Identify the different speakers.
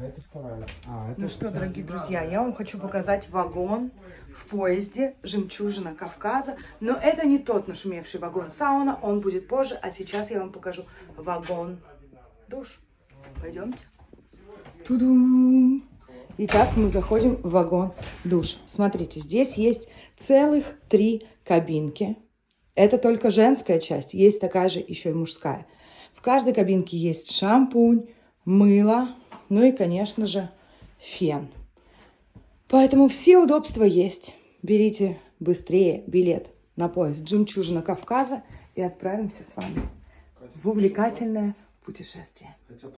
Speaker 1: А это вторая.
Speaker 2: Ну что, дорогие друзья, я вам хочу показать вагон в поезде «Жемчужина Кавказа». Но это не тот нашумевший вагон сауна, он будет позже. А сейчас я вам покажу вагон душ. Пойдемте. Тудум! Итак, мы заходим в вагон душ. Смотрите, здесь есть целых 3 кабинки. Это только женская часть, есть такая же еще и мужская. В каждой кабинке есть шампунь, мыло, ну и, конечно же, фен. Поэтому все удобства есть. Берите быстрее билет на поезд «Жемчужина Кавказа» и отправимся с вами в увлекательное путешествие.